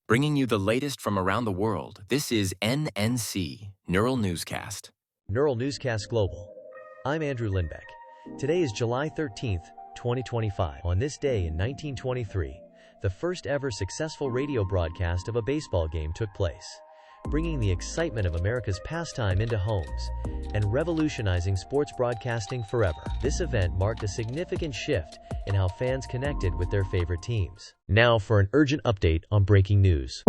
Bringing you the latest from around the world, this is NNC, Neural Newscast. Neural Newscast Global. I'm Andrew Lindbeck. Today is July 13th, 2025. On this day in 1923, the first ever successful radio broadcast of a baseball game took place, bringing the excitement of America's pastime into homes and revolutionizing sports broadcasting forever. This event marked a significant shift in how fans connected with their favorite teams. Now for an urgent update on breaking news.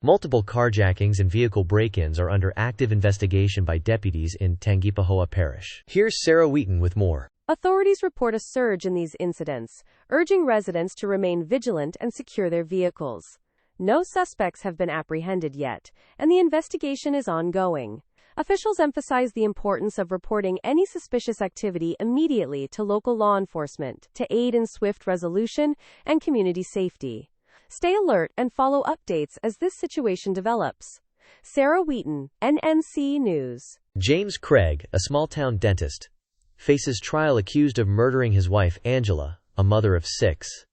Multiple carjackings and vehicle break-ins are under active investigation by deputies in Tangipahoa Parish. Here's Sarah Wheaton with more. Authorities report a surge in these incidents, urging residents to remain vigilant and secure their vehicles. No suspects have been apprehended yet, and the investigation is ongoing. Officials emphasize the importance of reporting any suspicious activity immediately to local law enforcement to aid in swift resolution and community safety. Stay alert and follow updates as this situation develops. Sarah Wheaton, NNC News. James Craig, a small-town dentist, faces trial accused of murdering his wife Angela, a mother of 6,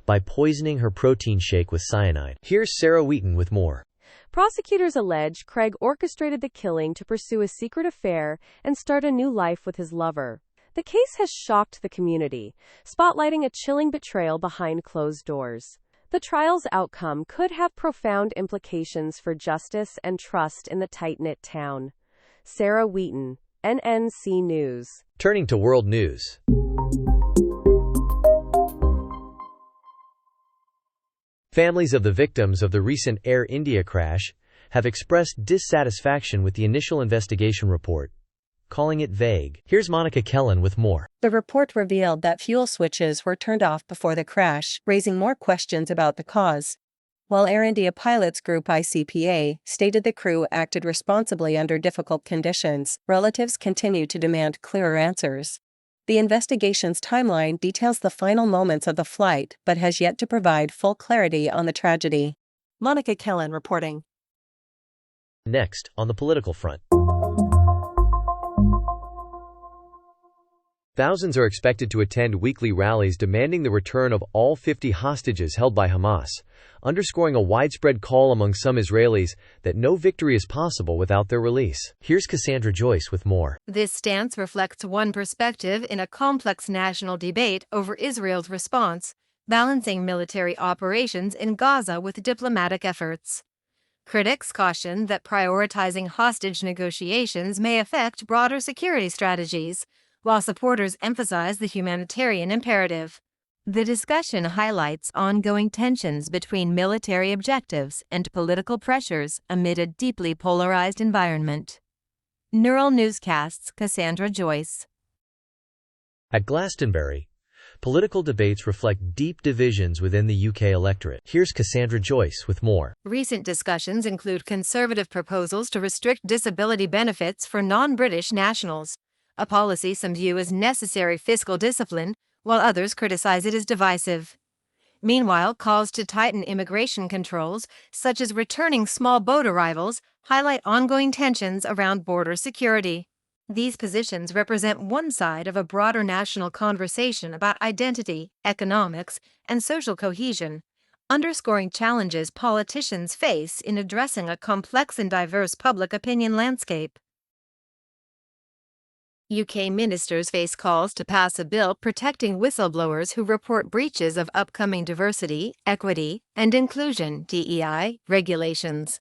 by poisoning her protein shake with cyanide. Here's Sarah Wheaton with more. Prosecutors allege Craig orchestrated the killing to pursue a secret affair and start a new life with his lover. The case has shocked the community, spotlighting a chilling betrayal behind closed doors. The trial's outcome could have profound implications for justice and trust in the tight-knit town. Sarah Wheaton, NNC News. Turning to world news. Families of the victims of the recent Air India crash have expressed dissatisfaction with the initial investigation report, calling it vague. Here's Monica Kellen with more. The report revealed that fuel switches were turned off before the crash, raising more questions about the cause. While Air India pilots group ICPA stated the crew acted responsibly under difficult conditions, relatives continue to demand clearer answers. The investigation's timeline details the final moments of the flight but has yet to provide full clarity on the tragedy. Monica Kellen reporting. Next, on the political front. Thousands are expected to attend weekly rallies demanding the return of all 50 hostages held by Hamas, underscoring a widespread call among some Israelis that no victory is possible without their release. Here's Cassandra Joyce with more. This stance reflects one perspective in a complex national debate over Israel's response, balancing military operations in Gaza with diplomatic efforts. Critics caution that prioritizing hostage negotiations may affect broader security strategies, while supporters emphasize the humanitarian imperative. The discussion highlights ongoing tensions between military objectives and political pressures amid a deeply polarized environment. Neural Newscast's Cassandra Joyce. At Glastonbury, political debates reflect deep divisions within the UK electorate. Here's Cassandra Joyce with more. Recent discussions include Conservative proposals to restrict disability benefits for non-British nationals, a policy some view as necessary fiscal discipline, while others criticize it as divisive. Meanwhile, calls to tighten immigration controls, such as returning small boat arrivals, highlight ongoing tensions around border security. These positions represent one side of a broader national conversation about identity, economics, and social cohesion, underscoring challenges politicians face in addressing a complex and diverse public opinion landscape. UK ministers face calls to pass a bill protecting whistleblowers who report breaches of upcoming diversity, equity, and inclusion (DEI) regulations.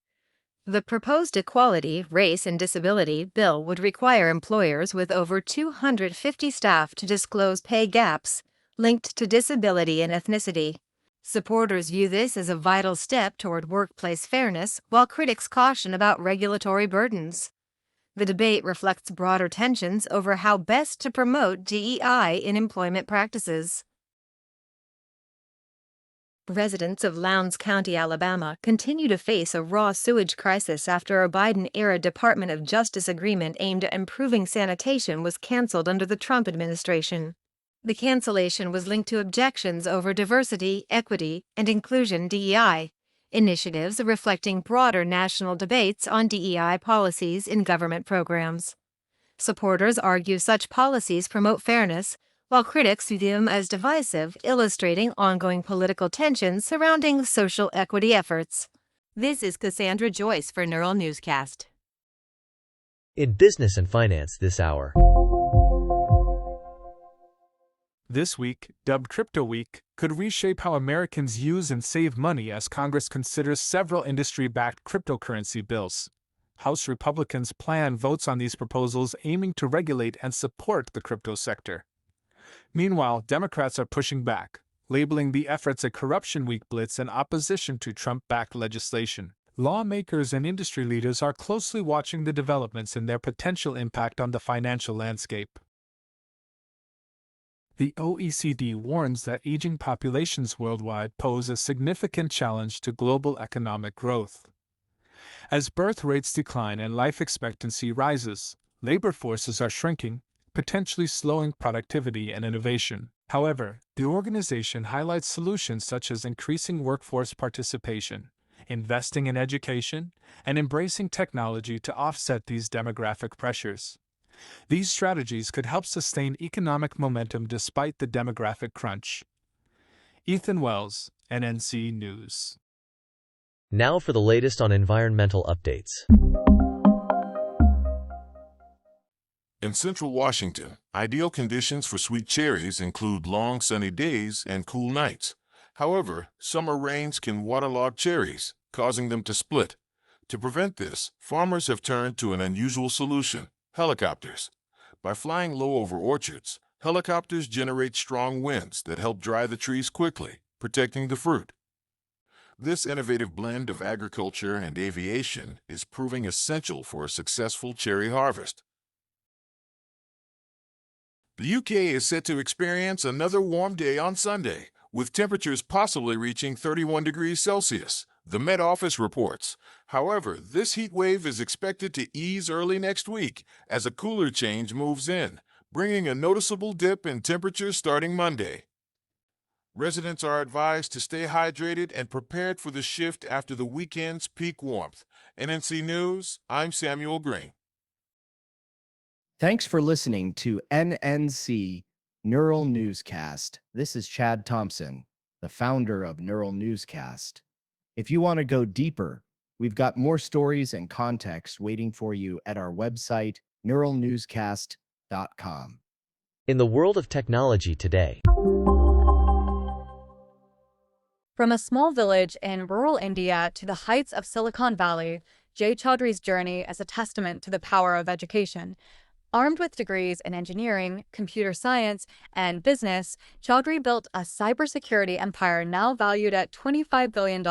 The proposed Equality, Race and Disability bill would require employers with over 250 staff to disclose pay gaps linked to disability and ethnicity. Supporters view this as a vital step toward workplace fairness, while critics caution about regulatory burdens. The debate reflects broader tensions over how best to promote DEI in employment practices. Residents of Lowndes County, Alabama, continue to face a raw sewage crisis after a Biden-era Department of Justice agreement aimed at improving sanitation was canceled under the Trump administration. The cancellation was linked to objections over diversity, equity, and inclusion (DEI), initiatives reflecting broader national debates on DEI policies in government programs. Supporters argue such policies promote fairness, while critics view them as divisive, illustrating ongoing political tensions surrounding social equity efforts. This is Cassandra Joyce for Neural Newscast. In business and finance this hour. This week, dubbed Crypto Week, could reshape how Americans use and save money as Congress considers several industry-backed cryptocurrency bills. House Republicans plan votes on these proposals aiming to regulate and support the crypto sector. Meanwhile, Democrats are pushing back, labeling the efforts a corruption week blitz in opposition to Trump-backed legislation. Lawmakers and industry leaders are closely watching the developments and their potential impact on the financial landscape. The OECD warns that aging populations worldwide pose a significant challenge to global economic growth. As birth rates decline and life expectancy rises, labor forces are shrinking, potentially slowing productivity and innovation. However, the organization highlights solutions such as increasing workforce participation, investing in education, and embracing technology to offset these demographic pressures. These strategies could help sustain economic momentum despite the demographic crunch. Ethan Wells, NNC News. Now for the latest on environmental updates. In central Washington, ideal conditions for sweet cherries include long sunny days and cool nights. However, summer rains can waterlog cherries, causing them to split. To prevent this, farmers have turned to an unusual solution: helicopters. By flying low over orchards, helicopters generate strong winds that help dry the trees quickly, protecting the fruit. This innovative blend of agriculture and aviation is proving essential for a successful cherry harvest. The UK is set to experience another warm day on Sunday, with temperatures possibly reaching 31 degrees Celsius, the Met Office reports. However, this heat wave is expected to ease early next week as a cooler change moves in, bringing a noticeable dip in temperatures starting Monday. Residents are advised to stay hydrated and prepared for the shift after the weekend's peak warmth. NNC News, I'm Samuel Green. Thanks for listening to NNC Neural Newscast. This is Chad Thompson, the founder of Neural Newscast. If you want to go deeper, we've got more stories and context waiting for you at our website, neuralnewscast.com. In the world of technology today. From a small village in rural India to the heights of Silicon Valley, Jay Chaudhry's journey is a testament to the power of education. Armed with degrees in engineering, computer science, and business, Chaudhry built a cybersecurity empire now valued at $25 billion.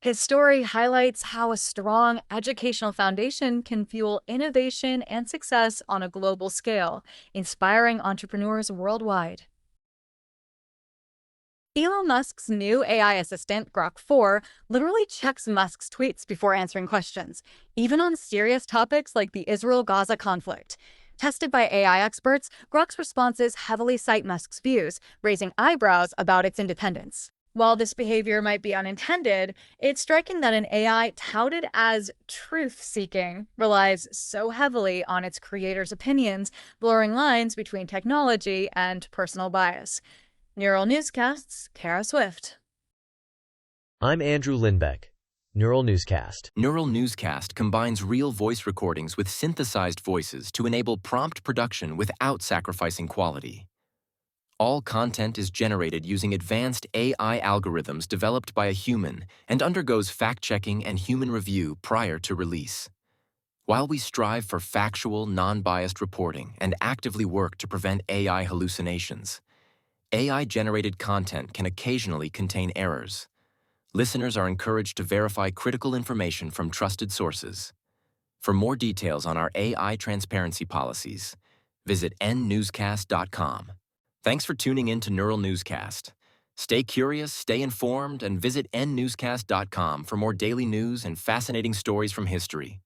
His story highlights how a strong educational foundation can fuel innovation and success on a global scale, inspiring entrepreneurs worldwide. Elon Musk's new AI assistant, Grok 4, literally checks Musk's tweets before answering questions, even on serious topics like the Israel-Gaza conflict. Tested by AI experts, Grok's responses heavily cite Musk's views, raising eyebrows about its independence. While this behavior might be unintended, it's striking that an AI touted as truth-seeking relies so heavily on its creator's opinions, blurring lines between technology and personal bias. Neural Newscasts, Kara Swift. I'm Andrew Lindbeck. Neural Newscast. Neural Newscast combines real voice recordings with synthesized voices to enable prompt production without sacrificing quality. All content is generated using advanced AI algorithms developed by a human and undergoes fact-checking and human review prior to release. While we strive for factual, non-biased reporting and actively work to prevent AI hallucinations, AI-generated content can occasionally contain errors. Listeners are encouraged to verify critical information from trusted sources. For more details on our AI transparency policies, visit nnewscast.com. Thanks for tuning in to Neural Newscast. Stay curious, stay informed, and visit nnewscast.com for more daily news and fascinating stories from history.